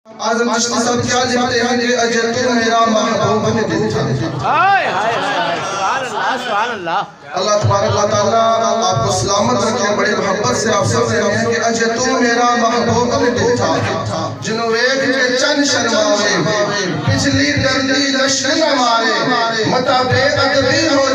आजम चिश्ती साहब क्या लिखते हैं कि अजय तू मेरा महबूब ने दिल था। हाय हाय हाय सुभान अल्लाह। अल्लाह तबारक व तआला आपको सलामत रखे। बड़ी मोहब्बत से आप सब रहे हैं कि अजय तू मेरा महबूब ने दिल था। जिन्हों वेख के चंद शर्मावे पिछली दर्दी दश्न न मारे मता बेअदबी हो